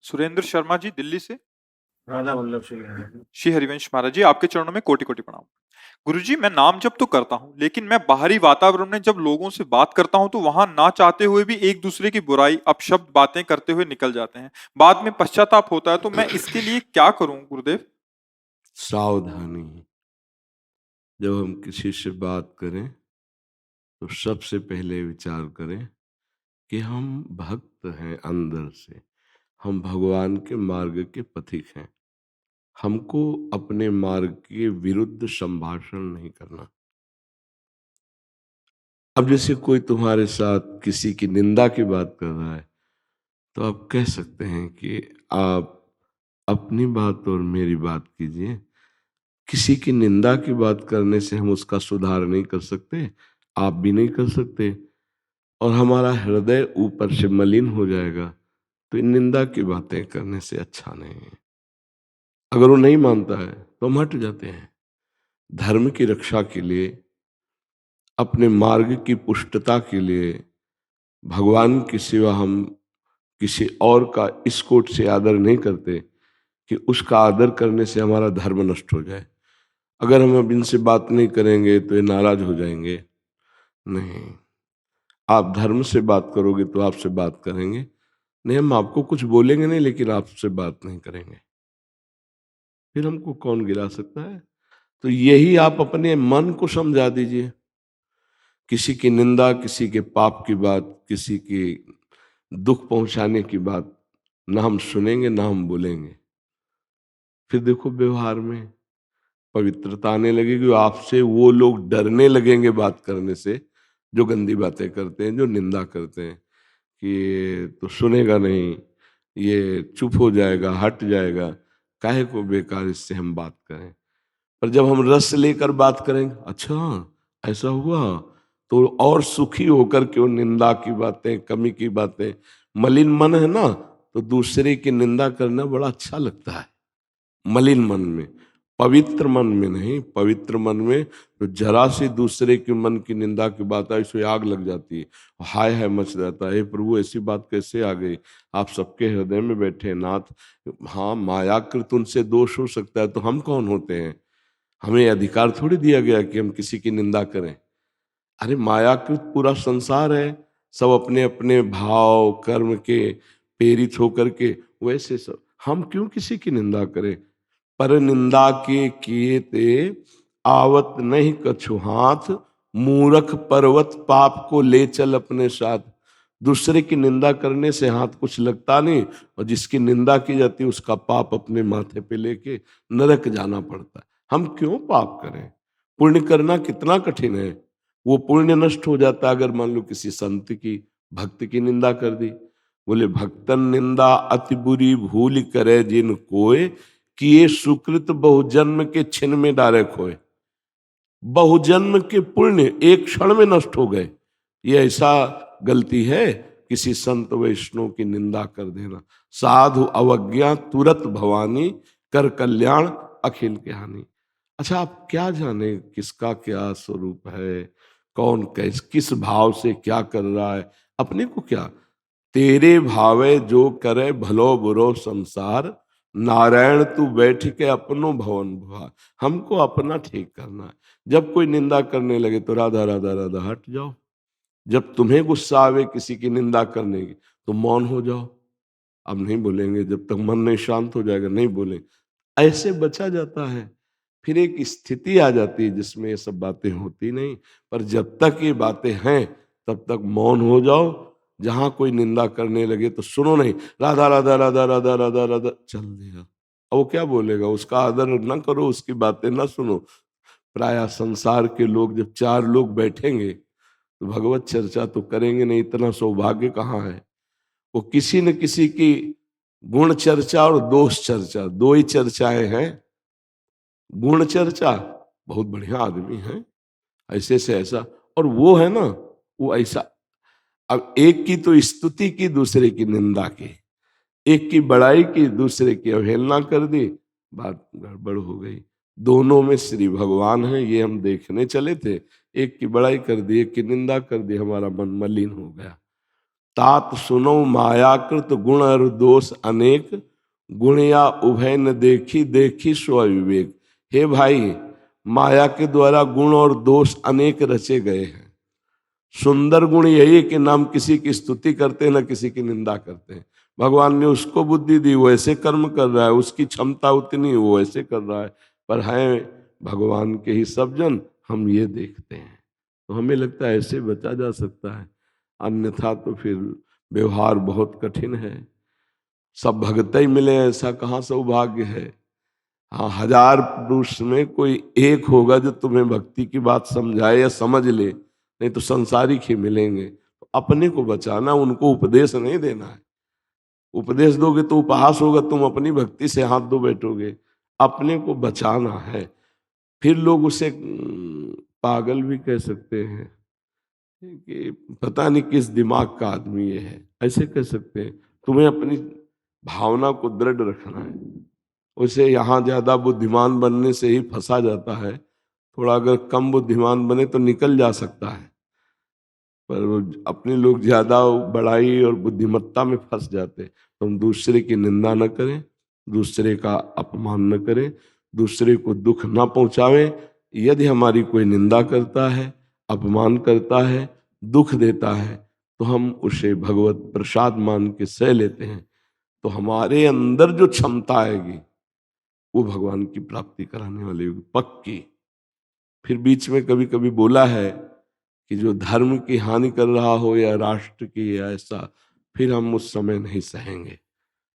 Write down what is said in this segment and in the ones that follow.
सुरेंद्र शर्मा जी दिल्ली से। राधा वल्लभ श्री श्री हरिवंश महाराज जी, आपके चरणों में कोटि कोटि प्रणाम। गुरुजी, मैं नाम जप तो करता हूँ, लेकिन मैं बाहरी वातावरण में जब लोगों से बात करता हूँ तो वहां ना चाहते हुए भी एक दूसरे की बुराई अपशब्द बातें करते हुए निकल जाते हैं। बाद में पश्चाताप होता है, तो मैं इसके लिए क्या करूं गुरुदेव? सावधानी। जब हम किसी से बात करें तो सबसे पहले विचार करें कि हम भक्त हैं अंदर से, हम भगवान के मार्ग के पथिक हैं। हमको अपने मार्ग के विरुद्ध संभाषण नहीं करना। अब जैसे कोई तुम्हारे साथ किसी की निंदा की बात कर रहा है तो आप कह सकते हैं कि आप अपनी बात और मेरी बात कीजिए। किसी की निंदा की बात करने से हम उसका सुधार नहीं कर सकते, आप भी नहीं कर सकते, और हमारा हृदय ऊपर से मलिन हो जाएगा। तो इन निंदा की बातें करने से अच्छा नहीं है। अगर वो नहीं मानता है तो हम हट जाते हैं। धर्म की रक्षा के लिए, अपने मार्ग की पुष्टता के लिए, भगवान की सिवा हम किसी और का इस कोट से आदर नहीं करते कि उसका आदर करने से हमारा धर्म नष्ट हो जाए। अगर हम अब इनसे बात नहीं करेंगे तो ये नाराज हो जाएंगे। नहीं, आप धर्म से बात करोगे तो आपसे बात करेंगे। नहीं, हम आपको कुछ बोलेंगे नहीं, लेकिन आपसे बात नहीं करेंगे। फिर हमको कौन गिरा सकता है? तो यही आप अपने मन को समझा दीजिए। किसी की निंदा, किसी के पाप की बात, किसी की दुख पहुंचाने की बात ना हम सुनेंगे ना हम बोलेंगे। फिर देखो व्यवहार में पवित्रता आने लगेगी। आपसे वो लोग डरने लगेंगे बात करने से जो गंदी बातें करते हैं, जो निंदा करते हैं कि ये तो सुनेगा नहीं, ये चुप हो जाएगा, हट जाएगा, काहे को बेकार इससे हम बात करें। पर जब हम रस लेकर बात करेंगे, अच्छा ऐसा हुआ, तो और सुखी होकर के वो निंदा की बातें, कमी की बातें, मलिन मन है ना, तो दूसरे की निंदा करना बड़ा अच्छा लगता है। मलिन मन में, पवित्र मन में नहीं। पवित्र मन में तो जरा सी दूसरे के मन की निंदा की बात आई सो आग लग जाती है, हाय हाय मच जाता है। हे प्रभु, ऐसी बात कैसे आ गई? आप सबके हृदय में बैठे हैं नाथ। हाँ, मायाकृत उनसे दोष हो सकता है, तो हम कौन होते हैं? हमें अधिकार थोड़ी दिया गया कि हम किसी की निंदा करें। अरे मायाकृत पूरा संसार है, सब अपने अपने भाव कर्म के प्रेरित होकर के वैसे सब, हम क्यों किसी की निंदा करें? पर निंदा के किए ते आवत नहीं कछु हाथ, मूरख पर्वत पाप को ले चल अपने साथ। दूसरे की निंदा करने से हाथ कुछ लगता नहीं, और जिसकी निंदा की जाती है उसका पाप अपने माथे पे लेके नरक जाना पड़ता है। हम क्यों पाप करें? पुण्य करना कितना कठिन है। वो पुण्य नष्ट हो जाता है अगर मान लो किसी संत की, भक्त की निंदा कर दी। बोले भक्तन निंदा अति बुरी भूल करे जिन कोय, किए सुकृत बहुजन्म के छिन में डारे खोए। बहुजन्म के पुण्य एक क्षण में नष्ट हो गए। ये ऐसा गलती है किसी संत वैष्णव की निंदा कर देना। साधु अवज्ञा तुरत भवानी, कर कल्याण अखिल के हानि। अच्छा, आप क्या जाने किसका क्या स्वरूप है, कौन किस भाव से क्या कर रहा है, अपने को क्या? तेरे भावे जो करे भलो बुरो संसार, नारायण तू बैठ के अपनो भवन भुआ। हमको अपना ठीक करना है। जब कोई निंदा करने लगे तो राधा राधा राधा हट जाओ। जब तुम्हें गुस्सा आवे किसी की निंदा करने की तो मौन हो जाओ। अब नहीं बोलेंगे जब तक मन नहीं शांत हो जाएगा, नहीं बोले। ऐसे बचा जाता है। फिर एक स्थिति आ जाती है जिसमें ये सब बातें होती नहीं। पर जब तक ये बातें हैं तब तक मौन हो जाओ। जहां कोई निंदा करने लगे तो सुनो नहीं, राधा राधा राधा राधा राधा राधा चल दिया। अब वो क्या बोलेगा? उसका आदर ना करो, उसकी बातें ना सुनो। प्राय संसार के लोग जब चार लोग बैठेंगे तो भगवत चर्चा तो करेंगे नहीं, इतना सौभाग्य कहाँ है। वो किसी न किसी की गुण चर्चा और दोष चर्चा, दो ही चर्चाएं हैं। गुण चर्चा, बहुत बढ़िया आदमी है, ऐसे से ऐसा, और वो है ना, वो ऐसा। अब एक की तो स्तुति की, दूसरे की निंदा की, एक की बड़ाई की, दूसरे की अवहेलना कर दी, बात गड़बड़ हो गई। दोनों में श्री भगवान है, ये हम देखने चले थे। एक की बड़ाई कर दी, एक की निंदा कर दी, हमारा मन मलिन हो गया। तात सुनो मायाकृत गुण और दोष अनेक, गुण या उभय न देखी देखी स्व विवेक। हे भाई, माया के द्वारा गुण और दोष अनेक रचे गए हैं। सुंदर गुण यही है कि ना हम किसी की स्तुति करते हैं ना किसी की निंदा करते हैं। भगवान ने उसको बुद्धि दी, वो ऐसे कर्म कर रहा है, उसकी क्षमता उतनी, वो ऐसे कर रहा है, पर है भगवान के ही सब जन, हम ये देखते हैं। तो हमें लगता है ऐसे बचा जा सकता है, अन्यथा तो फिर व्यवहार बहुत कठिन है। सब भगत ही मिले ऐसा कहाँ सौभाग्य है। हाँ, 1000 पुरुष में कोई एक होगा जो तुम्हें भक्ति की बात समझाए या समझ ले, नहीं तो संसारिक ही मिलेंगे। अपने को बचाना, उनको उपदेश नहीं देना है। उपदेश दोगे तो उपहास होगा, तुम अपनी भक्ति से हाथ धो बैठोगे। अपने को बचाना है। फिर लोग उसे पागल भी कह सकते हैं कि पता नहीं किस दिमाग का आदमी ये है, ऐसे कह सकते हैं। तुम्हें अपनी भावना को दृढ़ रखना है। उसे यहाँ ज्यादा बुद्धिमान बनने से ही फंसा जाता है, थोड़ा अगर कम बुद्धिमान बने तो निकल जा सकता है, पर अपने लोग ज्यादा बड़ाई और बुद्धिमत्ता में फंस जाते। तो हम दूसरे की निंदा न करें, दूसरे का अपमान न करें, दूसरे को दुख न पहुंचावें। यदि हमारी कोई निंदा करता है, अपमान करता है, दुख देता है, तो हम उसे भगवत प्रसाद मान के सह लेते हैं। तो हमारे अंदर जो क्षमता आएगी वो भगवान की प्राप्ति कराने वाली होगी, पक्की। फिर बीच में कभी कभी बोला है कि जो धर्म की हानि कर रहा हो या राष्ट्र की या ऐसा, फिर हम उस समय नहीं सहेंगे।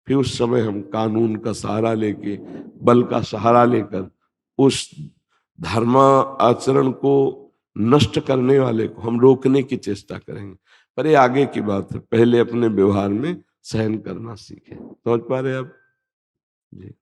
फिर उस समय हम कानून का सहारा लेके, बल का सहारा लेकर उस धर्म आचरण को नष्ट करने वाले को हम रोकने की चेष्टा करेंगे। पर ये आगे की बात है, पहले अपने व्यवहार में सहन करना सीखें। समझ पा रहे आप जी?